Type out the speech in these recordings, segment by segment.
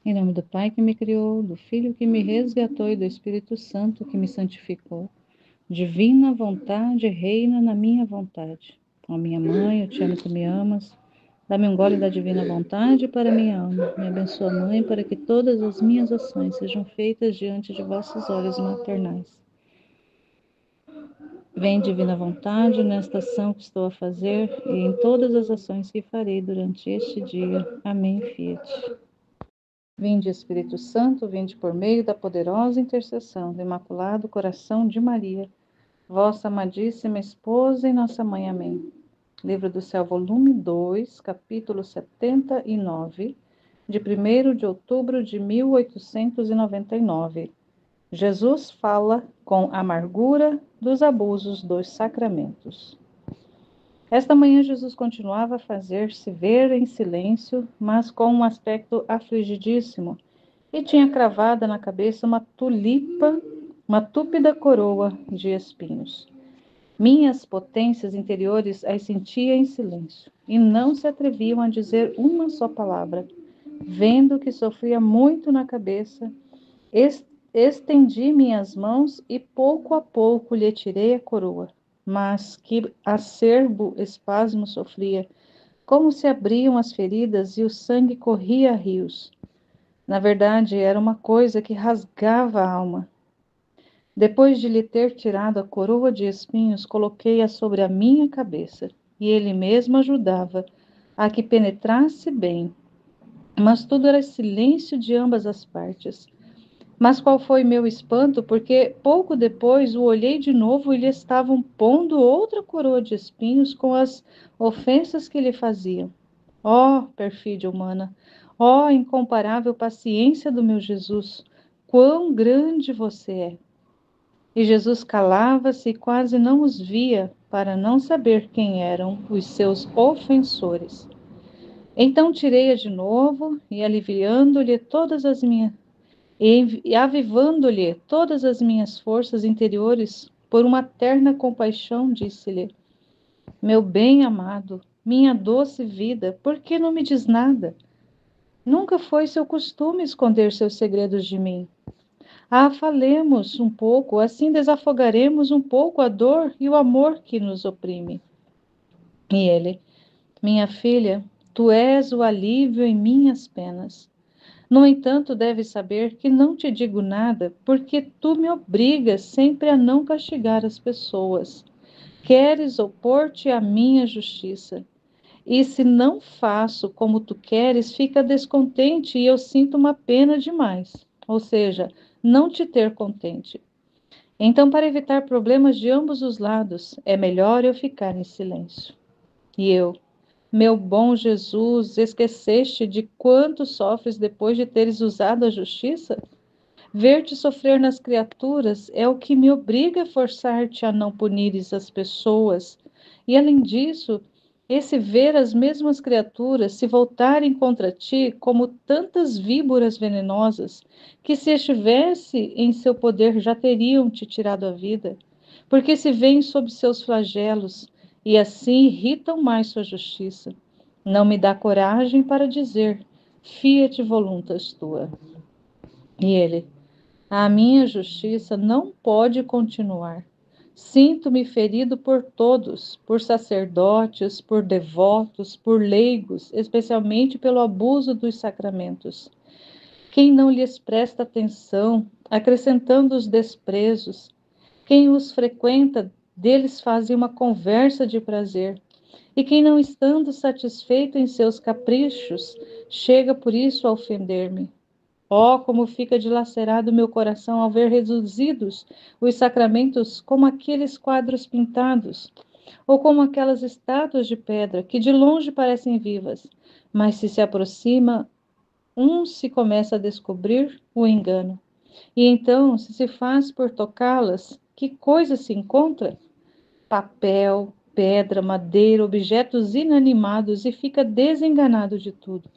Em nome do Pai que me criou, do Filho que me resgatou e do Espírito Santo que me santificou. Divina vontade reina na minha vontade. Ó minha mãe, eu te amo e tu me amas. Dá-me um gole da divina vontade para minha alma. Me abençoa, Mãe, para que todas as minhas ações sejam feitas diante de vossos olhos maternais. Vem, divina vontade, nesta ação que estou a fazer e em todas as ações que farei durante este dia. Amém, Fiat. Vinde, Espírito Santo, vinde por meio da poderosa intercessão do Imaculado Coração de Maria, vossa amadíssima esposa e nossa mãe. Amém. Livro do Céu, volume 2, capítulo 79, de 1º de outubro de 1899. Jesus fala com amargura dos abusos dos sacramentos. Esta manhã Jesus continuava a fazer-se ver em silêncio, mas com um aspecto afligidíssimo, e tinha cravada na cabeça uma túpida coroa de espinhos. Minhas potências interiores as sentia em silêncio, e não se atreviam a dizer uma só palavra. Vendo que sofria muito na cabeça, estendi minhas mãos e pouco a pouco lhe tirei a coroa. Mas que acerbo espasmo sofria, como se abriam as feridas e o sangue corria a rios. Na verdade, era uma coisa que rasgava a alma. Depois de lhe ter tirado a coroa de espinhos, coloquei-a sobre a minha cabeça, e ele mesmo ajudava a que penetrasse bem. Mas tudo era silêncio de ambas as partes. Mas qual foi meu espanto, porque pouco depois o olhei de novo e lhe estavam pondo outra coroa de espinhos com as ofensas que lhe faziam. Ó, perfídia humana! Ó, incomparável paciência do meu Jesus! Quão grande você é! E Jesus calava-se e quase não os via, para não saber quem eram os seus ofensores. Então tirei-a de novo e aliviando-lhe todas as minhas e avivando-lhe todas as minhas forças interiores por uma terna compaixão, disse-lhe: Meu bem amado, minha doce vida, por que não me diz nada? Nunca foi seu costume esconder seus segredos de mim. Ah, falemos um pouco, assim desafogaremos um pouco a dor e o amor que nos oprime. E ele: Minha filha, tu és o alívio em minhas penas. No entanto, deves saber que não te digo nada, porque tu me obrigas sempre a não castigar as pessoas. Queres opor-te à minha justiça. E se não faço como tu queres, fica descontente e eu sinto uma pena demais. Ou seja, não te ter contente. Então, para evitar problemas de ambos os lados, é melhor eu ficar em silêncio. E eu: Meu bom Jesus, esqueceste de quanto sofres depois de teres usado a justiça? Ver-te sofrer nas criaturas é o que me obriga a forçar-te a não punires as pessoas. E além disso, esse ver as mesmas criaturas se voltarem contra ti como tantas víboras venenosas, que se estivesse em seu poder já teriam te tirado a vida, porque se veem sob seus flagelos e assim irritam mais sua justiça. Não me dá coragem para dizer: Fiat voluntas tua. E ele: A minha justiça não pode continuar. Sinto-me ferido por todos, por sacerdotes, por devotos, por leigos, especialmente pelo abuso dos sacramentos. Quem não lhes presta atenção, acrescentando os desprezos, quem os frequenta, deles faz uma conversa de prazer, e quem não estando satisfeito em seus caprichos, chega por isso a ofender-me. Oh, como fica dilacerado meu coração ao ver reduzidos os sacramentos como aqueles quadros pintados, ou como aquelas estátuas de pedra que de longe parecem vivas, mas se aproxima, se começa a descobrir o engano. E então, se faz por tocá-las, que coisa se encontra? Papel, pedra, madeira, objetos inanimados, e fica desenganado de tudo.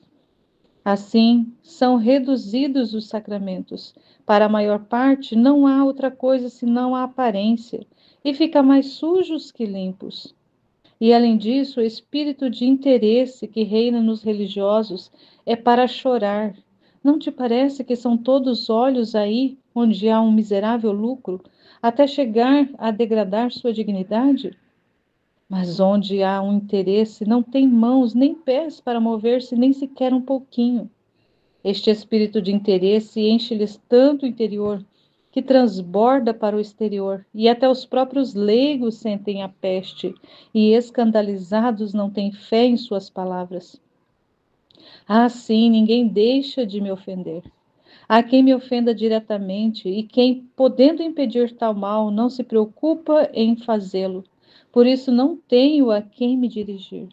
Assim, são reduzidos os sacramentos. Para a maior parte, não há outra coisa senão a aparência, e fica mais sujos que limpos. E, além disso, o espírito de interesse que reina nos religiosos é para chorar, Não te parece que são todos olhos aí onde há um miserável lucro, até chegar a degradar sua dignidade? Mas onde há um interesse, não tem mãos nem pés para mover-se nem sequer um pouquinho. Este espírito de interesse enche-lhes tanto o interior que transborda para o exterior, e até os próprios leigos sentem a peste, e escandalizados não têm fé em suas palavras. Assim, ninguém deixa de me ofender. Há quem me ofenda diretamente, e quem, podendo impedir tal mal, não se preocupa em fazê-lo. Por isso não tenho a quem me dirigir.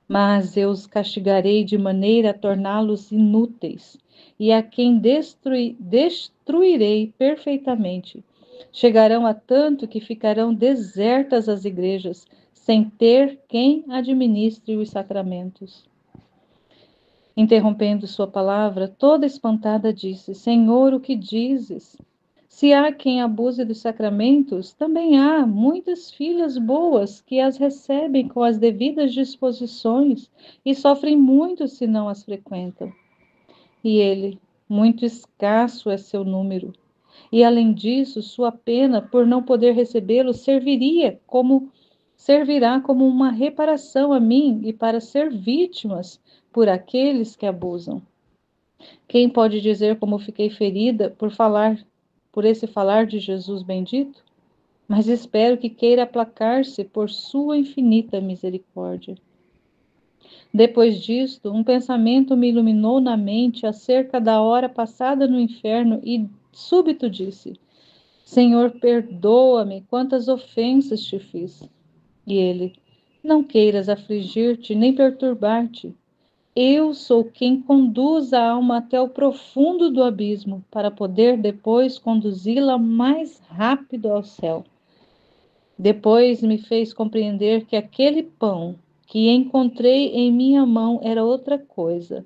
Mas eu os castigarei de maneira a torná-los inúteis, e a quem destruirei perfeitamente. Chegarão a tanto que ficarão desertas as igrejas, sem ter quem administre os sacramentos. Interrompendo sua palavra, toda espantada disse: Senhor, o que dizes? Se há quem abuse dos sacramentos, também há muitas filhas boas que as recebem com as devidas disposições e sofrem muito se não as frequentam. E ele, muito escasso é seu número. E além disso, sua pena por não poder recebê-lo servirá como uma reparação a mim e para ser vítimas por aqueles que abusam. Quem pode dizer como fiquei ferida por esse falar de Jesus bendito? Mas espero que queira aplacar-se por sua infinita misericórdia. Depois disto, um pensamento me iluminou na mente acerca da hora passada no inferno e súbito disse: Senhor, perdoa-me, quantas ofensas te fiz. E ele: Não queiras afligir-te nem perturbar-te. Eu sou quem conduz a alma até o profundo do abismo, para poder depois conduzi-la mais rápido ao céu. Depois me fez compreender que aquele pão que encontrei em minha mão era outra coisa,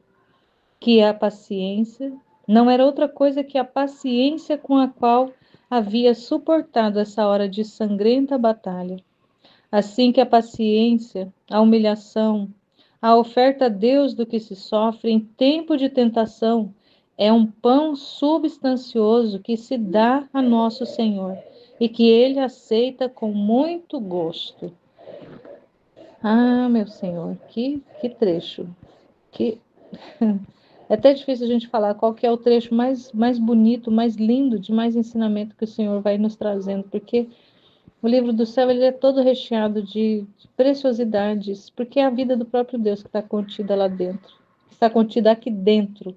que a paciência não era outra coisa que a paciência com a qual havia suportado essa hora de sangrenta batalha. Assim que a paciência, a humilhação, a oferta a Deus do que se sofre em tempo de tentação é um pão substancioso que se dá a nosso Senhor e que ele aceita com muito gosto. Ah, meu Senhor, que trecho. Que... É até difícil a gente falar qual que é o trecho mais bonito, mais lindo, de mais ensinamento que o Senhor vai nos trazendo, porque o livro do céu ele é todo recheado de preciosidades, porque é a vida do próprio Deus que está contida lá dentro, que está contida aqui dentro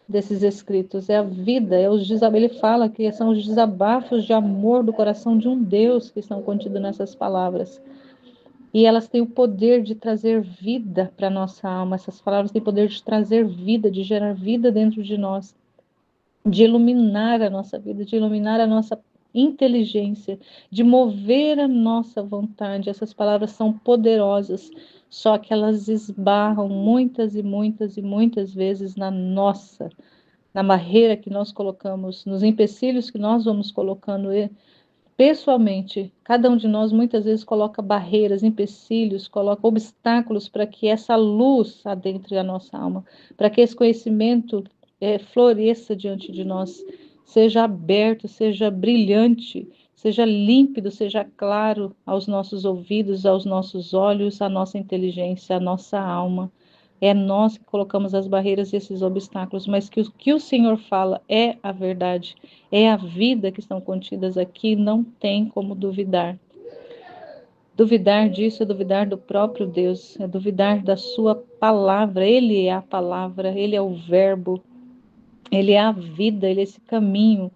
desses escritos. É a vida, ele fala que são os desabafos de amor do coração de um Deus que estão contidos nessas palavras. E elas têm o poder de trazer vida para a nossa alma. Essas palavras têm o poder de trazer vida, de gerar vida dentro de nós, de iluminar a nossa vida, de iluminar a nossa inteligência, de mover a nossa vontade. Essas palavras são poderosas, só que elas esbarram muitas e muitas e muitas vezes na barreira que nós colocamos, nos empecilhos que nós vamos colocando. E, pessoalmente, cada um de nós muitas vezes coloca barreiras, empecilhos, coloca obstáculos para que essa luz adentre a nossa alma, para que esse conhecimento floresça diante de nós, seja aberto, seja brilhante, seja límpido, seja claro aos nossos ouvidos, aos nossos olhos, à nossa inteligência, à nossa alma. É nós que colocamos as barreiras e esses obstáculos, mas que o que o Senhor fala é a verdade, é a vida que estão contidas aqui, não tem como duvidar. Duvidar disso é duvidar do próprio Deus, é duvidar da sua palavra. Ele é a palavra, ele é o verbo, ele é a vida, ele é esse caminho.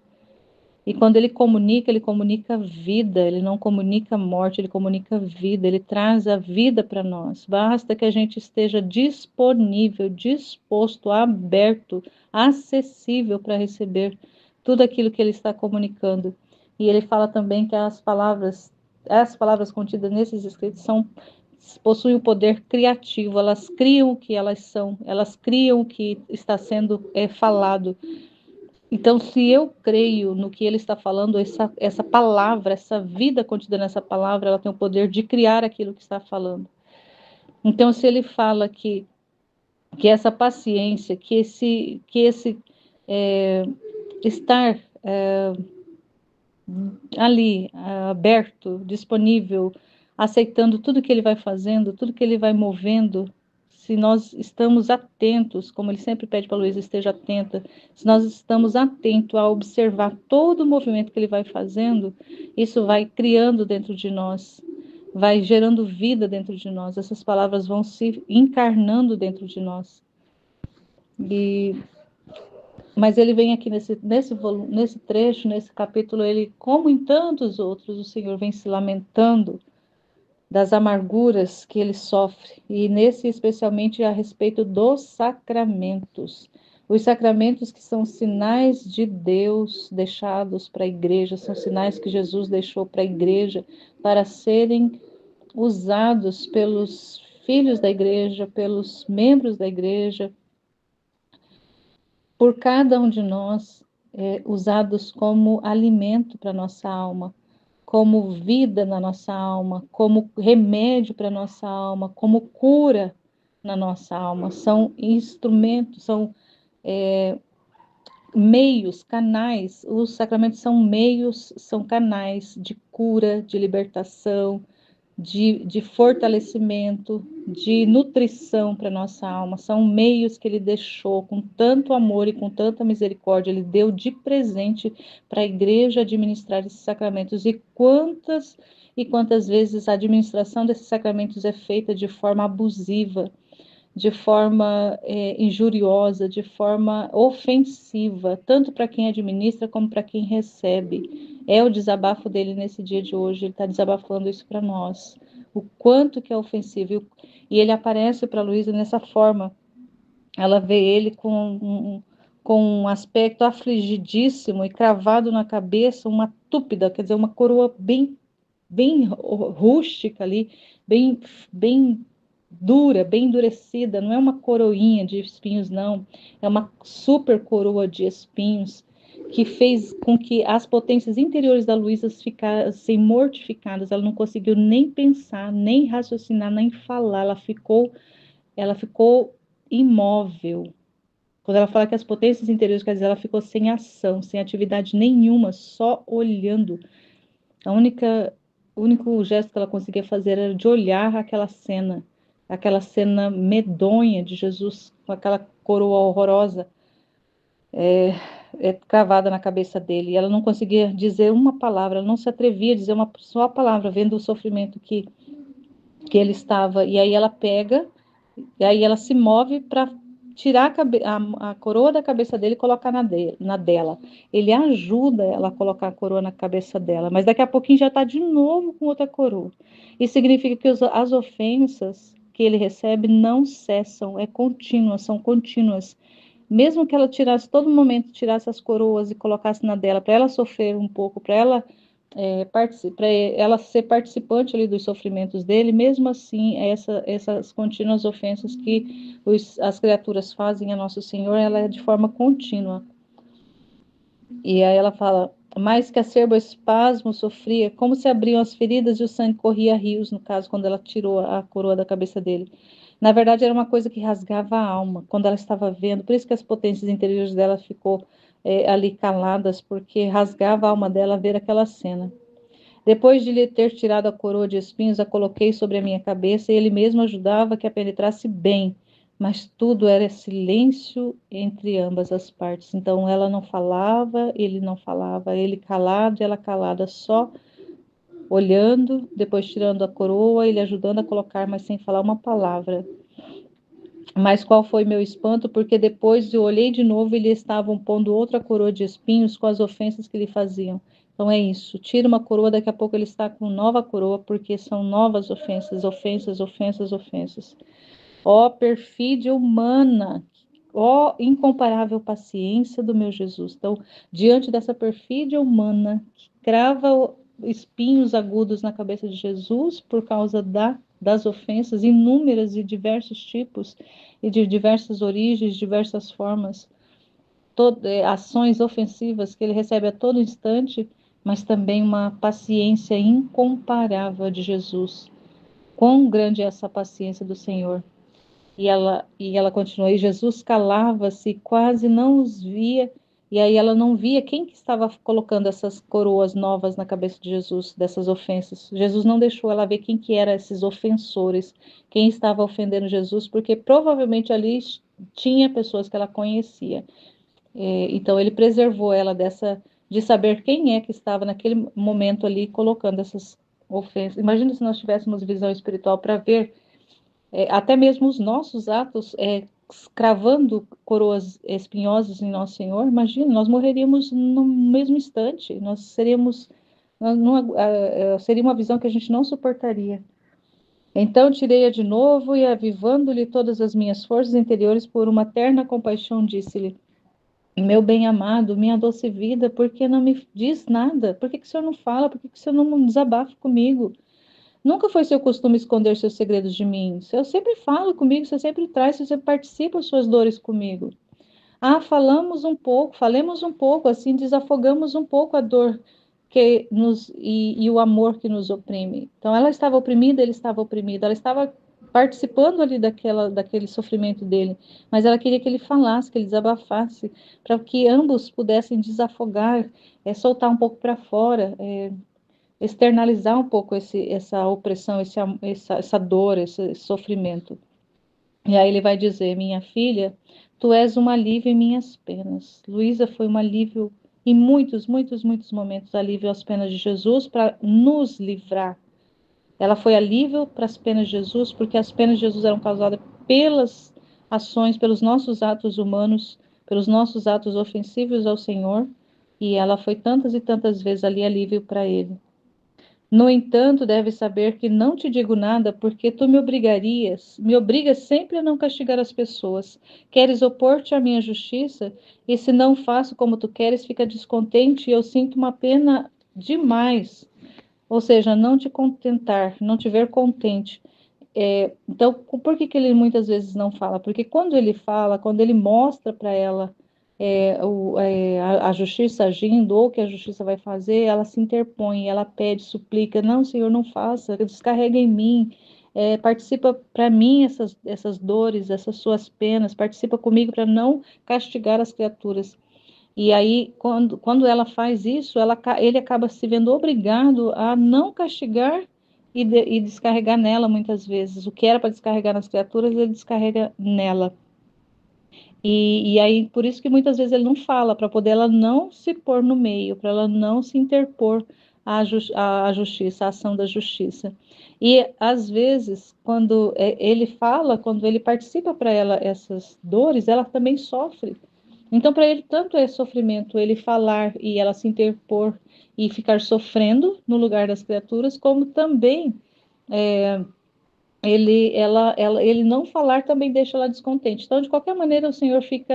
E quando ele comunica vida, ele não comunica morte, ele comunica vida, ele traz a vida para nós. Basta que a gente esteja disponível, disposto, aberto, acessível para receber tudo aquilo que ele está comunicando. E ele fala também que as palavras contidas nesses escritos possuem o poder criativo, elas criam o que elas são, elas criam o que está sendo falado. Então, se eu creio no que ele está falando, essa palavra, essa vida contida nessa palavra, ela tem o poder de criar aquilo que está falando. Então, se ele fala que que essa paciência, que esse estar ali, aberto, disponível, aceitando tudo que ele vai fazendo, tudo que ele vai movendo, se nós estamos atentos, como ele sempre pede para a Luísa, esteja atenta, se nós estamos atentos a observar todo o movimento que ele vai fazendo, isso vai criando dentro de nós, vai gerando vida dentro de nós, essas palavras vão se encarnando dentro de nós. Mas ele vem aqui nesse trecho, nesse capítulo, ele, como em tantos outros, o Senhor vem se lamentando das amarguras que ele sofre, e nesse especialmente a respeito dos sacramentos. Os sacramentos que são sinais de Deus deixados para a igreja, são sinais que Jesus deixou para a igreja para serem usados pelos filhos da igreja, pelos membros da igreja, por cada um de nós, usados como alimento para nossa alma, como vida na nossa alma, como remédio para nossa alma, como cura na nossa alma. São instrumentos, são meios, canais. Os sacramentos são meios, são canais de cura, de libertação, de fortalecimento, de nutrição para nossa alma. São meios que ele deixou com tanto amor e com tanta misericórdia. Ele deu de presente para a igreja administrar esses sacramentos. E quantas vezes a administração desses sacramentos é feita de forma abusiva, de forma injuriosa, de forma ofensiva, tanto para quem administra como para quem recebe. É o desabafo dele nesse dia de hoje, ele está desabafando isso para nós, o quanto que é ofensivo. E ele aparece para a Luísa nessa forma, ela vê ele com um aspecto afligidíssimo e cravado na cabeça uma túpida, quer dizer, uma coroa bem rústica ali, bem dura, bem endurecida, não é uma coroinha de espinhos, não, é uma super coroa de espinhos que fez com que as potências interiores da Luísa ficassem mortificadas, ela não conseguiu nem pensar, nem raciocinar, nem falar, ela ficou imóvel. Quando ela fala que as potências interiores, quer dizer, ela ficou sem ação, sem atividade nenhuma, só olhando. O único gesto que ela conseguia fazer era de olhar aquela cena medonha de Jesus com aquela coroa horrorosa cravada na cabeça dele. E ela não conseguia dizer uma palavra, ela não se atrevia a dizer uma só palavra, vendo o sofrimento que ele estava. E aí ela pega, e aí ela se move para tirar a coroa da cabeça dele e colocar na dela. Ele ajuda ela a colocar a coroa na cabeça dela, mas daqui a pouquinho já está de novo com outra coroa. Isso significa que as ofensas que ele recebe não cessam, são contínuas. Mesmo que ela tirasse, todo momento, tirasse as coroas e colocasse na dela, para ela sofrer um pouco, para ela para ela ser participante ali dos sofrimentos dele, mesmo assim, essas contínuas ofensas que as criaturas fazem a Nosso Senhor, ela é de forma contínua. E aí ela fala, mais que acerbo espasmo sofria, como se abriam as feridas e o sangue corria a rios, no caso, quando ela tirou a coroa da cabeça dele. Na verdade, era uma coisa que rasgava a alma, quando ela estava vendo, por isso que as potências interiores dela ficou ali caladas, porque rasgava a alma dela ver aquela cena. Depois de lhe ter tirado a coroa de espinhos, a coloquei sobre a minha cabeça, e ele mesmo ajudava que a penetrasse bem, mas tudo era silêncio entre ambas as partes. Então ela não falava, ele calado e ela calada, só olhando, depois tirando a coroa, ele ajudando a colocar, mas sem falar uma palavra. Mas qual foi meu espanto, porque depois eu olhei de novo e lhe estavam pondo outra coroa de espinhos com as ofensas que lhe faziam. Então é isso, tira uma coroa, daqui a pouco ele está com nova coroa, porque são novas ofensas, ofensas, ofensas, ofensas. Ó perfídia humana, ó incomparável paciência do meu Jesus. Então, diante dessa perfídia humana, que crava espinhos agudos na cabeça de Jesus por causa das ofensas inúmeras e diversos tipos e de diversas origens, diversas formas, ações ofensivas que ele recebe a todo instante, mas também uma paciência incomparável de Jesus. Quão grande é essa paciência do Senhor! E ela continuou, e Jesus calava-se, quase não os via, e aí ela não via quem que estava colocando essas coroas novas na cabeça de Jesus, dessas ofensas. Jesus não deixou ela ver quem que eram esses ofensores, quem estava ofendendo Jesus, porque provavelmente ali tinha pessoas que ela conhecia. Então ele preservou ela de saber quem é que estava naquele momento ali colocando essas ofensas. Imagina se nós tivéssemos visão espiritual para ver até mesmo os nossos atos cravando coroas espinhosas em nosso Senhor. Imagina, nós morreríamos no mesmo instante. Seria uma visão que a gente não suportaria. Então tirei-a de novo e, avivando-lhe todas as minhas forças interiores por uma terna compaixão, disse-lhe: meu bem-amado, minha doce vida, por que não me diz nada? Por que que o senhor não fala? Por que que o senhor não desabafa comigo? Nunca foi seu costume esconder seus segredos de mim. Eu sempre falo comigo, você sempre traz, você participa das suas dores comigo. Ah, falemos um pouco, assim desafogamos um pouco a dor e o amor que nos oprime. Então ela estava oprimida, ele estava oprimido, ela estava participando ali daquele sofrimento dele, mas ela queria que ele falasse, que ele desabafasse, para que ambos pudessem desafogar, soltar um pouco para fora, externalizar um pouco essa opressão, essa dor, esse sofrimento. E aí ele vai dizer: minha filha, tu és um alívio em minhas penas. Luísa foi um alívio em muitos, muitos, muitos momentos, alívio às penas de Jesus para nos livrar. Ela foi alívio para as penas de Jesus, porque as penas de Jesus eram causadas pelas ações, pelos nossos atos humanos, pelos nossos atos ofensivos ao Senhor, e ela foi tantas e tantas vezes ali alívio para ele. No entanto, deves saber que não te digo nada, porque tu me obrigas sempre a não castigar as pessoas. Queres opor-te à minha justiça, e se não faço como tu queres, fica descontente, e eu sinto uma pena demais. Ou seja, não te contentar, não te ver contente. Então, por que que ele muitas vezes não fala? Porque quando ele fala, quando ele mostra para ela a justiça agindo, ou o que a justiça vai fazer, ela se interpõe, ela pede, suplica: não, Senhor, não faça, descarrega em mim, participa para mim essas dores, essas suas penas, participa comigo para não castigar as criaturas. E aí, quando ela faz isso, ele acaba se vendo obrigado a não castigar e descarregar nela muitas vezes. O que era para descarregar nas criaturas, ele descarrega nela. E aí, por isso que muitas vezes ele não fala, para poder ela não se pôr no meio, para ela não se interpor à justiça, à ação da justiça. E às vezes, quando ele fala, quando ele participa para ela essas dores, ela também sofre. Então, para ele, tanto é sofrimento ele falar e ela se interpor e ficar sofrendo no lugar das criaturas, como também ele não falar também deixa ela descontente. Então, de qualquer maneira, o Senhor fica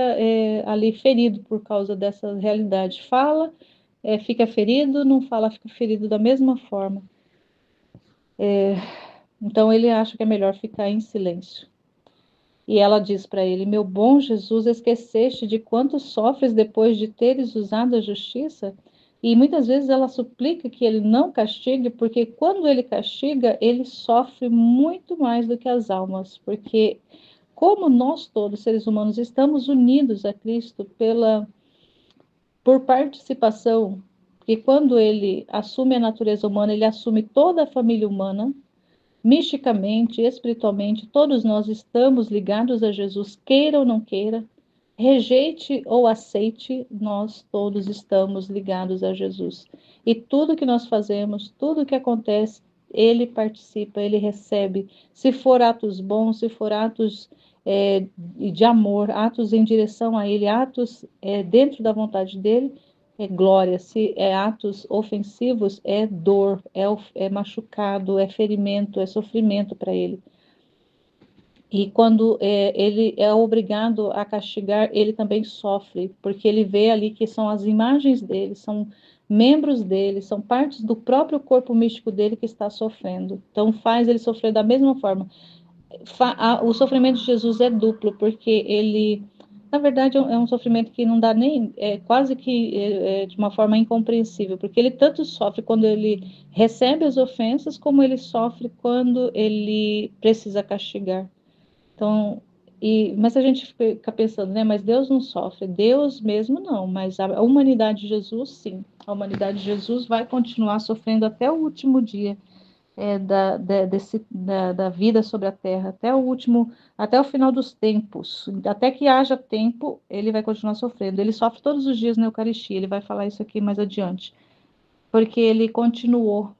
ali ferido por causa dessa realidade. Fala, fica ferido, não fala, fica ferido da mesma forma. Então, ele acha que é melhor ficar em silêncio. E ela diz para ele: meu bom Jesus, esqueceste de quanto sofres depois de teres usado a justiça? E muitas vezes ela suplica que ele não castigue, porque quando ele castiga, ele sofre muito mais do que as almas, porque como nós todos, seres humanos, estamos unidos a Cristo por participação, porque quando ele assume a natureza humana, ele assume toda a família humana. Misticamente, espiritualmente, todos nós estamos ligados a Jesus, queira ou não queira, rejeite ou aceite, nós todos estamos ligados a Jesus. E tudo que nós fazemos, tudo que acontece, ele participa, ele recebe. Se for atos bons, se for atos de amor, atos em direção a ele, atos dentro da vontade dele, é glória. Se é atos ofensivos, é dor, é machucado, é ferimento, é sofrimento para ele. E quando ele é obrigado a castigar, ele também sofre, porque ele vê ali que são as imagens dele, são membros dele, são partes do próprio corpo místico dele que está sofrendo. Então faz ele sofrer da mesma forma. O sofrimento de Jesus é duplo, porque ele, na verdade, é um sofrimento que não dá nem, quase que de uma forma incompreensível, porque ele tanto sofre quando ele recebe as ofensas, como ele sofre quando ele precisa castigar. Então, Mas a gente fica pensando, né? Mas Deus não sofre, Deus mesmo não, mas a humanidade de Jesus, sim. A humanidade de Jesus vai continuar sofrendo até o último dia da vida sobre a terra, até o final dos tempos, até que haja tempo, ele vai continuar sofrendo. Ele sofre todos os dias na Eucaristia, ele vai falar isso aqui mais adiante, porque ele continuou,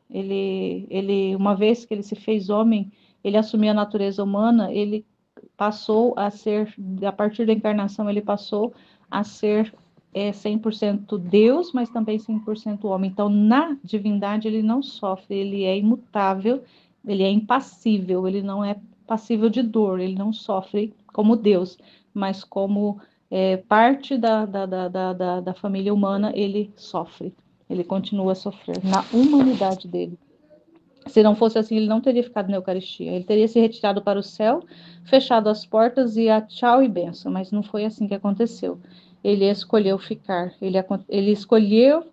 uma vez que ele se fez homem, ele assumiu a natureza humana, ele passou a ser, a partir da encarnação, ele passou a ser 100% Deus, mas também 100% homem. Então, na divindade, ele não sofre, ele é imutável, ele é impassível, ele não é passível de dor, ele não sofre como Deus, mas como parte da família humana, ele sofre, ele continua a sofrer na humanidade dele. Se não fosse assim, ele não teria ficado na Eucaristia. Ele teria se retirado para o céu, fechado as portas e a tchau e benção. Mas não foi assim que aconteceu. Ele escolheu ficar. Ele escolheu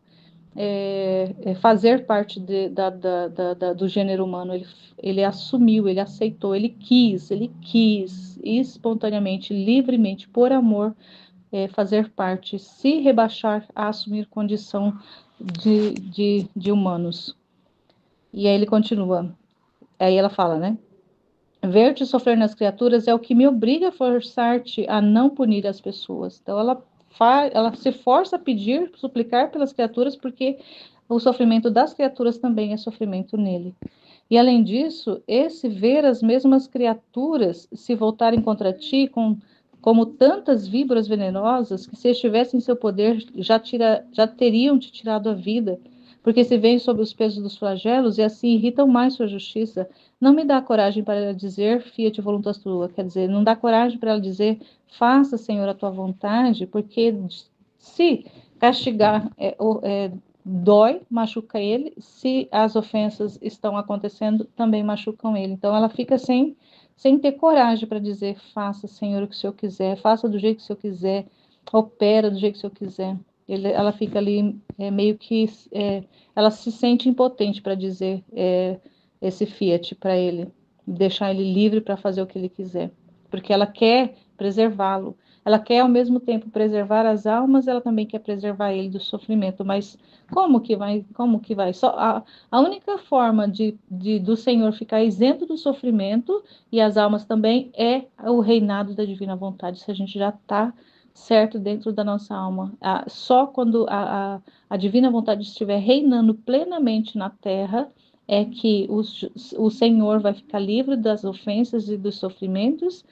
fazer parte do gênero humano. Ele assumiu, ele aceitou, ele quis espontaneamente, livremente, por amor, fazer parte, se rebaixar a assumir condição de humanos. E aí ele continua. Aí ela fala, né? Ver-te sofrer nas criaturas é o que me obriga a forçar-te a não punir as pessoas. Então ela se força a pedir, suplicar pelas criaturas, porque o sofrimento das criaturas também é sofrimento nele. E além disso, esse ver as mesmas criaturas se voltarem contra ti como tantas víboras venenosas que, se estivessem em seu poder, já teriam te tirado a vida, porque se veem sob os pesos dos flagelos e assim irritam mais sua justiça. Não me dá coragem para ela dizer, fiat voluntas tua, quer dizer, não dá coragem para ela dizer, faça, Senhor, a tua vontade, porque se castigar dói, machuca ele, se as ofensas estão acontecendo, também machucam ele. Então ela fica sem ter coragem para dizer, faça, Senhor, o que o Senhor quiser, faça do jeito que o Senhor quiser, opera do jeito que o Senhor quiser. Ela fica ali meio que ela se sente impotente para dizer esse fiat para ele, deixar ele livre para fazer o que ele quiser, porque ela quer preservá-lo. Ela quer ao mesmo tempo preservar as almas, ela também quer preservar ele do sofrimento, mas como que vai? Como que vai? Só a única forma do Senhor ficar isento do sofrimento e as almas também é o reinado da divina vontade, se a gente já está certo dentro da nossa alma. Só quando a divina vontade estiver reinando plenamente na terra é que o Senhor vai ficar livre das ofensas e dos sofrimentos,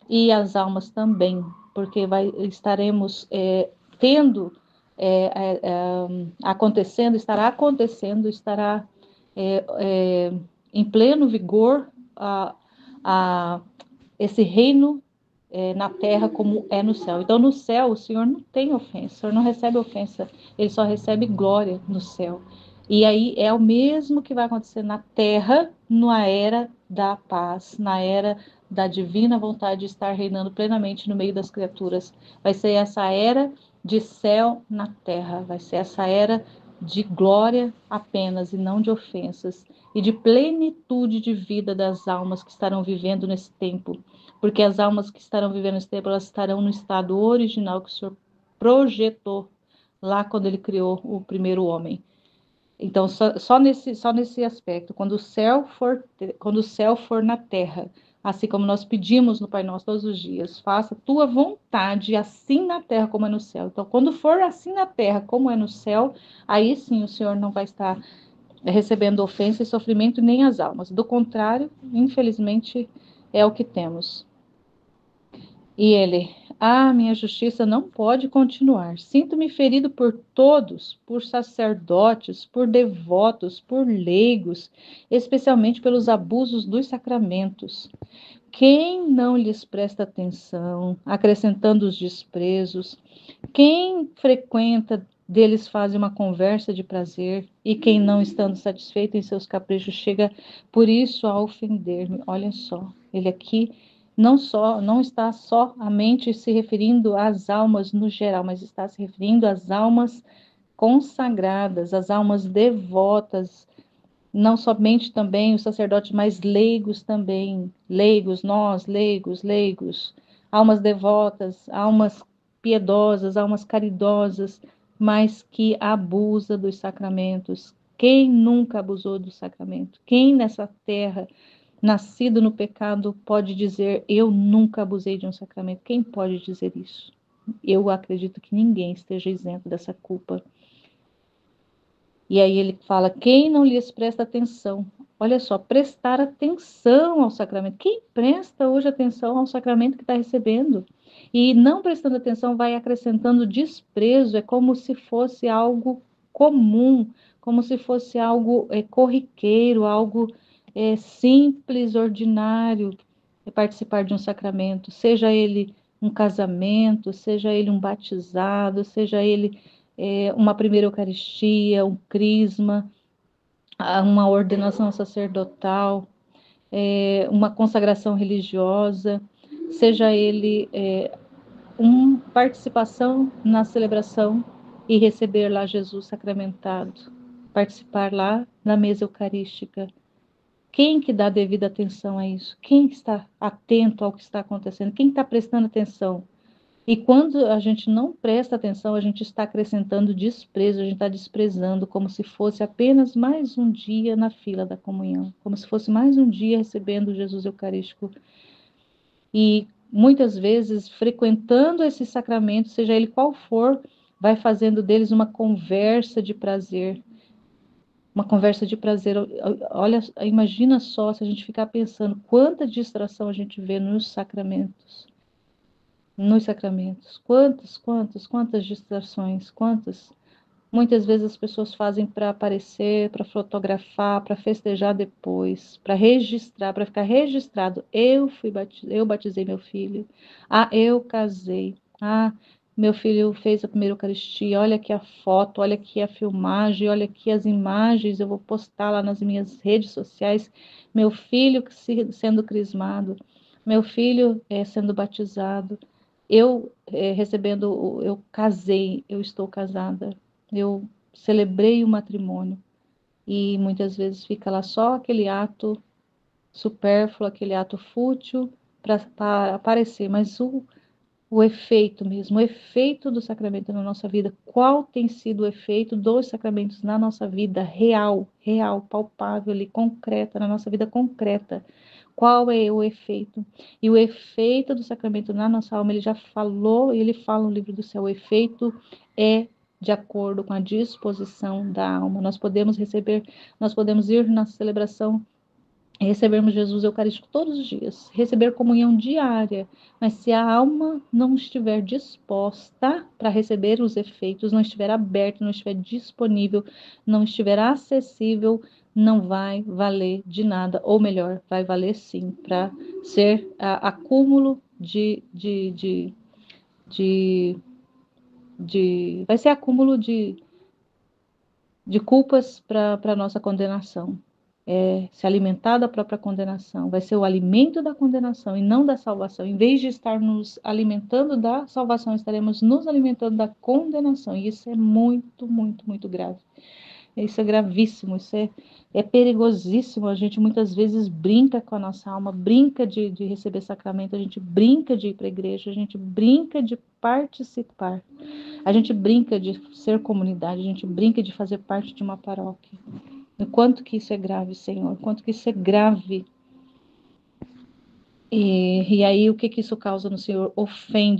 e as almas também, porque estaremos tendo, estará em pleno vigor esse reino na terra como é no céu. Então, no céu, o Senhor não tem ofensa, o Senhor não recebe ofensa, ele só recebe glória no céu. E aí é o mesmo que vai acontecer na terra, na era da paz, na era da divina vontade de estar reinando plenamente no meio das criaturas. Vai ser essa era de céu na terra, vai ser essa era de glória apenas e não de ofensas, e de plenitude de vida das almas que estarão vivendo nesse tempo, porque as almas que estarão vivendo nesse tempo, elas estarão no estado original que o Senhor projetou lá quando ele criou o primeiro homem. Então, só nesse aspecto, quando o céu for na terra, assim como nós pedimos no Pai Nosso todos os dias, faça a tua vontade, assim na terra como é no céu. Então, quando for assim na terra como é no céu, aí sim o Senhor não vai estar recebendo ofensa e sofrimento nem as almas. Do contrário, infelizmente, é o que temos. E ele, minha justiça não pode continuar. Sinto-me ferido por todos, por sacerdotes, por devotos, por leigos, especialmente pelos abusos dos sacramentos. Quem não lhes presta atenção, acrescentando os desprezos, quem frequenta deles faz uma conversa de prazer, e quem não estando satisfeito em seus caprichos chega por isso a ofender-me. Olha só, ele aqui não está somente se referindo às almas no geral, mas está se referindo às almas consagradas, às almas devotas, não somente também os sacerdotes, mas leigos também, leigos, nós, leigos, almas devotas, almas piedosas, almas caridosas, mas que abusa dos sacramentos. Quem nunca abusou do sacramento? Quem nessa terra, nascido no pecado, pode dizer: eu nunca abusei de um sacramento? Quem pode dizer isso? Eu acredito que ninguém esteja isento dessa culpa. E aí ele fala: quem não lhes presta atenção? Olha só, prestar atenção ao sacramento. Quem presta hoje atenção ao sacramento que está recebendo? E não prestando atenção vai acrescentando desprezo, é como se fosse algo comum, como se fosse algo corriqueiro, algo simples, ordinário, participar de um sacramento, seja ele um casamento, seja ele um batizado, seja ele uma primeira Eucaristia, um crisma, uma ordenação sacerdotal, uma consagração religiosa, seja ele uma participação na celebração e receber lá Jesus sacramentado, participar lá na mesa eucarística. Quem que dá devida atenção a isso? Quem está atento ao que está acontecendo? Quem está prestando atenção? E quando a gente não presta atenção, a gente está acrescentando desprezo, a gente está desprezando como se fosse apenas mais um dia na fila da comunhão, como se fosse mais um dia recebendo Jesus Eucarístico. E muitas vezes, frequentando esse sacramento, seja ele qual for, vai fazendo deles uma conversa de prazer. Uma conversa de prazer. Olha, imagina só se a gente ficar pensando quanta distração a gente vê nos sacramentos. Quantas distrações, quantas. Muitas vezes as pessoas fazem para aparecer, para fotografar, para festejar depois, para registrar, para ficar registrado. Eu batizei meu filho. Ah, eu casei. Ah, meu filho fez a primeira Eucaristia. Olha aqui a foto, olha aqui a filmagem, olha aqui as imagens. Eu vou postar lá nas minhas redes sociais. Meu filho sendo crismado, meu filho sendo batizado. Eu casei, eu estou casada, eu celebrei o matrimônio e muitas vezes fica lá só aquele ato supérfluo, aquele ato fútil para aparecer, mas o efeito mesmo, o efeito do sacramento na nossa vida, qual tem sido o efeito dos sacramentos na nossa vida real, palpável e concreta, na nossa vida concreta. Qual é o efeito? E o efeito do sacramento na nossa alma, ele já falou, ele fala no livro do céu, o efeito é de acordo com a disposição da alma. Nós podemos ir na celebração, recebermos Jesus Eucarístico todos os dias, receber comunhão diária, mas se a alma não estiver disposta para receber os efeitos, não estiver aberta, não estiver disponível, não estiver acessível, não vai valer de nada, ou melhor, vai valer sim, para ser acúmulo vai ser acúmulo de culpas para a nossa condenação. Se alimentar da própria condenação, vai ser o alimento da condenação e não da salvação. Em vez de estar nos alimentando da salvação, estaremos nos alimentando da condenação. E isso é muito, muito, muito grave. Isso é gravíssimo, isso é perigosíssimo. A gente muitas vezes brinca com a nossa alma, brinca de receber sacramento, a gente brinca de ir para a igreja, a gente brinca de participar, a gente brinca de ser comunidade, a gente brinca de fazer parte de uma paróquia. O quanto que isso é grave, Senhor, o quanto que isso é grave. E aí o que isso causa no Senhor?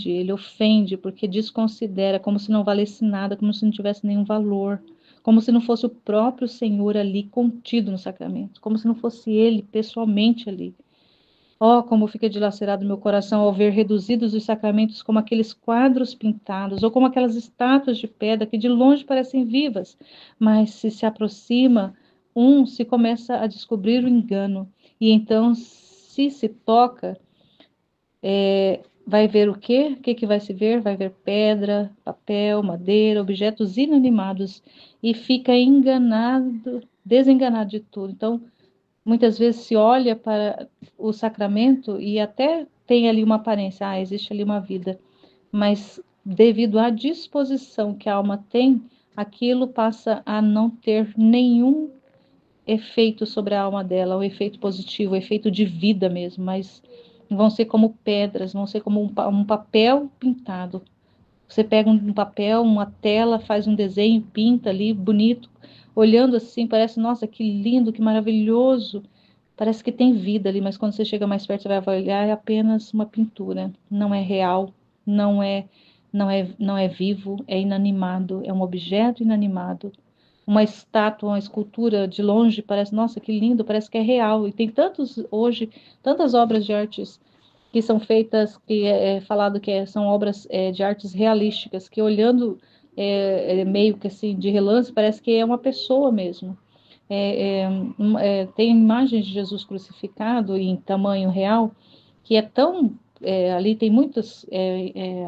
Ele ofende porque desconsidera, como se não valesse nada, como se não tivesse nenhum valor, como se não fosse o próprio Senhor ali contido no sacramento, como se não fosse Ele pessoalmente ali. Como fica dilacerado meu coração ao ver reduzidos os sacramentos como aqueles quadros pintados, ou como aquelas estátuas de pedra que de longe parecem vivas, mas se aproxima, se começa a descobrir o engano, e então se toca, vai ver o quê? O que vai se ver? Vai ver pedra, papel, madeira, objetos inanimados, e fica enganado, desenganado de tudo. Então, muitas vezes se olha para o sacramento e até tem ali uma aparência, existe ali uma vida, mas devido à disposição que a alma tem, aquilo passa a não ter nenhum efeito sobre a alma dela, o efeito positivo, o efeito de vida mesmo, mas vão ser como pedras, vão ser como um papel pintado. Você pega um papel, uma tela, faz um desenho, pinta ali, bonito, olhando assim, parece, nossa, que lindo, que maravilhoso. Parece que tem vida ali, mas quando você chega mais perto, você vai olhar, é apenas uma pintura. Não é real, não é vivo, é inanimado, é um objeto inanimado. Uma estátua, uma escultura de longe, parece, nossa, que lindo, parece que é real. E tem tantas obras de artes que são feitas, que é falado que são obras de artes realísticas, que olhando meio que assim, de relance, parece que é uma pessoa mesmo. Tem imagens de Jesus crucificado em tamanho real, que é tão. Ali tem muitas.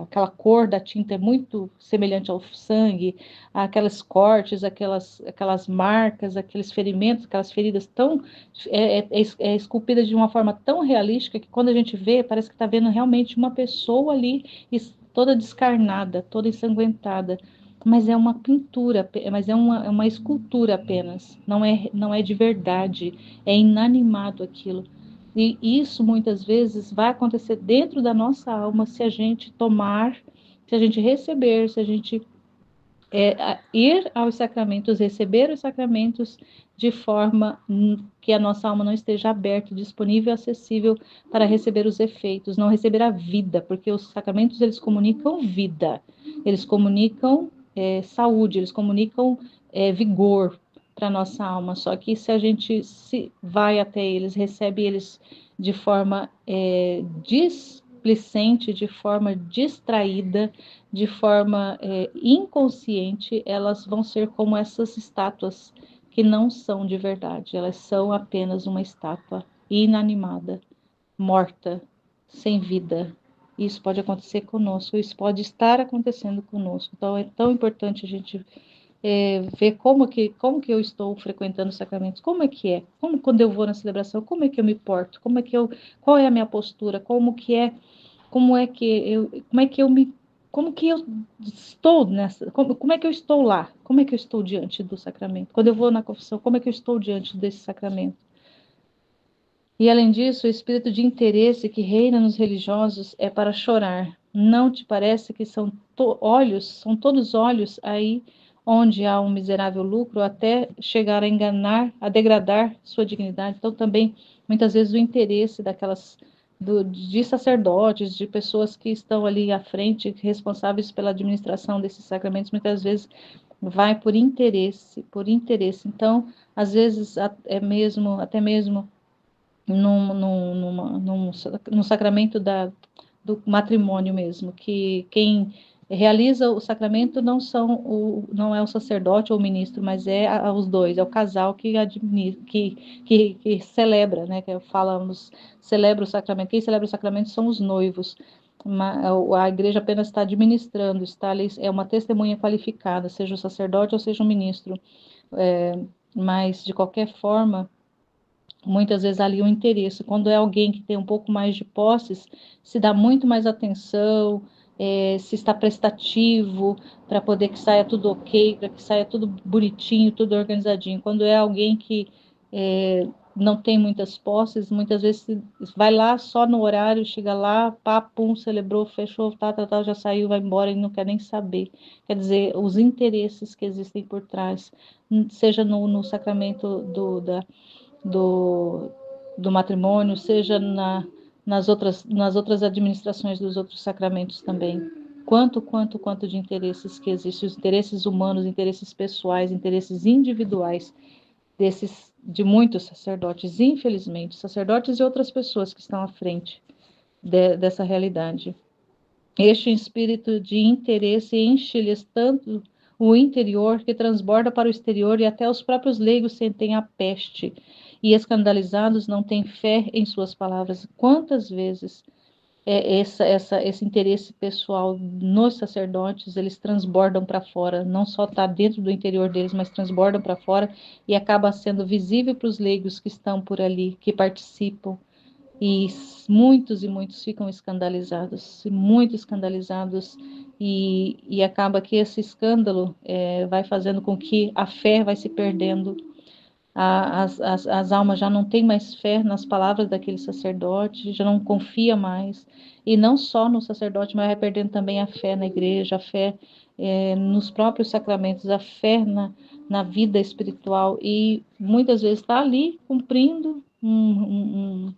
Aquela cor da tinta é muito semelhante ao sangue, aqueles cortes, aquelas marcas, aqueles ferimentos, aquelas feridas tão. É esculpida de uma forma tão realística que quando a gente vê, parece que está vendo realmente uma pessoa ali, toda descarnada, toda ensanguentada, mas é uma pintura, mas é uma escultura apenas, não é de verdade, é inanimado aquilo. E isso muitas vezes vai acontecer dentro da nossa alma se a gente tomar, se a gente receber, se a gente ir aos sacramentos, receber os sacramentos de forma que a nossa alma não esteja aberta, disponível, acessível para receber os efeitos, não receber a vida, porque os sacramentos eles comunicam vida, eles comunicam saúde, eles comunicam vigor para a nossa alma. Só que se a gente se vai até eles, recebe eles de forma displicente, de forma distraída, de forma inconsciente, elas vão ser como essas estátuas que não são de verdade, elas são apenas uma estátua inanimada, morta, sem vida. Isso pode acontecer conosco, isso pode estar acontecendo conosco. Então é tão importante a gente ver como que eu estou frequentando os sacramentos, como é que é, como quando eu vou na celebração, como é que eu me porto, qual é a minha postura, como que eu estou nessa, como é que eu estou lá, como é que eu estou diante do sacramento, quando eu vou na confissão, como é que eu estou diante desse sacramento. E além disso, o espírito de interesse que reina nos religiosos é para chorar. Não te parece que são todos olhos aí onde há um miserável lucro até chegar a enganar, a degradar sua dignidade? Então também, muitas vezes, o interesse de sacerdotes, de pessoas que estão ali à frente, responsáveis pela administração desses sacramentos, muitas vezes vai por interesse, por interesse. Então, às vezes, até mesmo no sacramento do matrimônio mesmo, que quem realiza o sacramento não é o sacerdote ou o ministro, mas os dois, é o casal que administra, que celebra, né? Que falamos, celebra o sacramento. Quem celebra o sacramento são os noivos. A igreja apenas está administrando, está ali, é uma testemunha qualificada, seja o sacerdote ou seja o ministro. Mas, de qualquer forma, muitas vezes ali o interesse. Quando é alguém que tem um pouco mais de posses, se dá muito mais atenção, se está prestativo para poder que saia tudo ok, para que saia tudo bonitinho, tudo organizadinho. Quando é alguém que não tem muitas posses, muitas vezes vai lá só no horário, chega lá, pá, pum, celebrou, fechou, tá, já saiu, vai embora e não quer nem saber. Quer dizer, os interesses que existem por trás, seja no sacramento do, do matrimônio, seja nas outras administrações dos outros sacramentos também. Quanto de interesses que existem, os interesses humanos, interesses pessoais, interesses individuais de muitos sacerdotes, infelizmente, sacerdotes e outras pessoas que estão à frente dessa realidade. Este espírito de interesse enche-lhes tanto o interior que transborda para o exterior e até os próprios leigos sentem a peste e escandalizados não têm fé em suas palavras. Quantas vezes esse interesse pessoal nos sacerdotes, eles transbordam para fora, não só está dentro do interior deles, mas transbordam para fora e acaba sendo visível para os leigos que estão por ali, que participam. E muitos ficam escandalizados, muito escandalizados, e acaba que esse escândalo vai fazendo com que a fé vai se perdendo, as almas já não têm mais fé nas palavras daquele sacerdote, já não confia mais, e não só no sacerdote, mas vai perdendo também a fé na igreja, a fé nos próprios sacramentos, a fé na vida espiritual, e muitas vezes está ali cumprindo um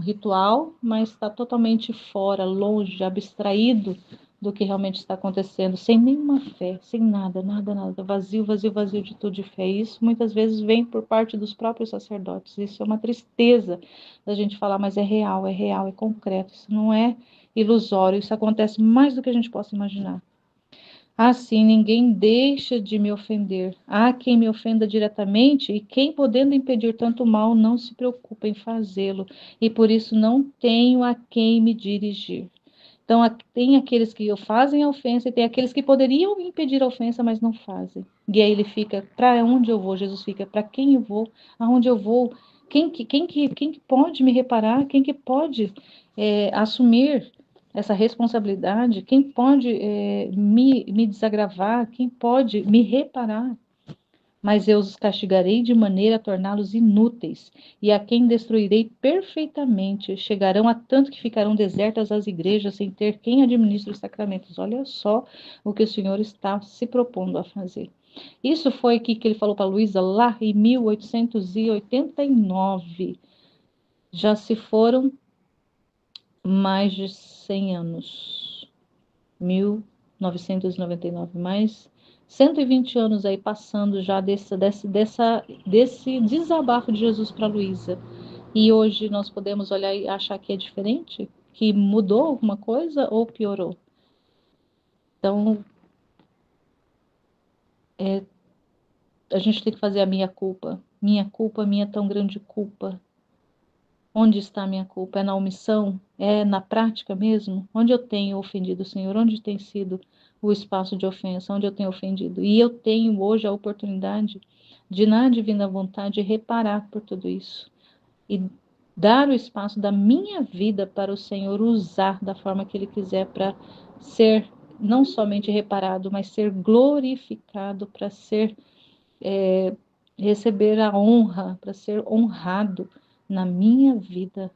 ritual, mas está totalmente fora, longe, abstraído do que realmente está acontecendo, sem nenhuma fé, sem nada, nada, nada, vazio, vazio, vazio de tudo de fé. E isso muitas vezes vem por parte dos próprios sacerdotes. Isso é uma tristeza da gente falar, mas é real, é concreto. Isso não é ilusório, isso acontece mais do que a gente possa imaginar. Assim, ninguém deixa de me ofender. Há quem me ofenda diretamente, e quem, podendo impedir tanto mal, não se preocupa em fazê-lo, e por isso não tenho a quem me dirigir. Então, tem aqueles que fazem a ofensa, e tem aqueles que poderiam impedir a ofensa, mas não fazem. E aí ele fica: para onde eu vou? Jesus fica: para quem eu vou? Aonde eu vou? Quem que pode me reparar? Quem que pode assumir essa responsabilidade? Quem pode me desagravar? Quem pode me reparar? Mas eu os castigarei de maneira a torná-los inúteis, e a quem destruirei perfeitamente. Chegarão a tanto que ficarão desertas as igrejas, sem ter quem administre os sacramentos. Olha só o que o Senhor está se propondo a fazer. Isso foi o que ele falou para Luísa lá em 1889. Já se foram mais de 100 anos. 1999, mais 120 anos aí passando já desse desabafo de Jesus para Luísa. E hoje nós podemos olhar e achar que é diferente? Que mudou alguma coisa ou piorou? Então, a gente tem que fazer a minha culpa. Minha tão grande culpa. Onde está a minha culpa? É na omissão? É na prática mesmo? Onde eu tenho ofendido o Senhor? Onde tem sido o espaço de ofensa? Onde eu tenho ofendido? E eu tenho hoje a oportunidade de, na divina vontade, reparar por tudo isso. E dar o espaço da minha vida para o Senhor usar da forma que Ele quiser, para ser não somente reparado, mas ser glorificado, para ser receber a honra, para ser honrado na minha vida.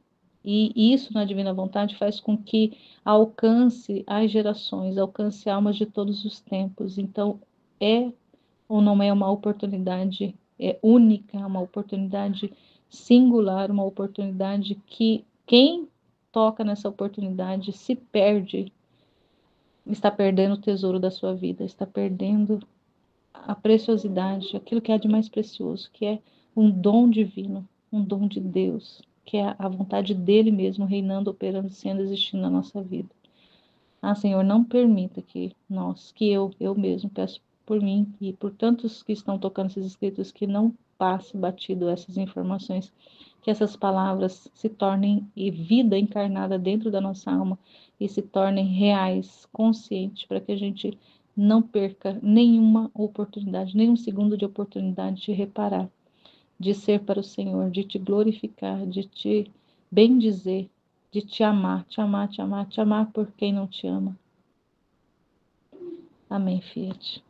E isso na divina vontade faz com que alcance as gerações, alcance almas de todos os tempos. Então, é ou não é uma oportunidade única, uma oportunidade singular, uma oportunidade que quem toca nessa oportunidade se perde, está perdendo o tesouro da sua vida, está perdendo a preciosidade, aquilo que há de mais precioso, que é um dom divino, um dom de Deus, que é a vontade dele mesmo reinando, operando, sendo, existindo na nossa vida. Ah, Senhor, não permita que eu mesmo peço por mim e por tantos que estão tocando esses escritos, que não passe batido essas informações, que essas palavras se tornem vida encarnada dentro da nossa alma e se tornem reais, conscientes, para que a gente não perca nenhuma oportunidade, nenhum segundo de oportunidade de reparar, de ser para o Senhor, de te glorificar, de te bendizer, de te amar, te amar, te amar, te amar por quem não te ama. Amém, Fiat.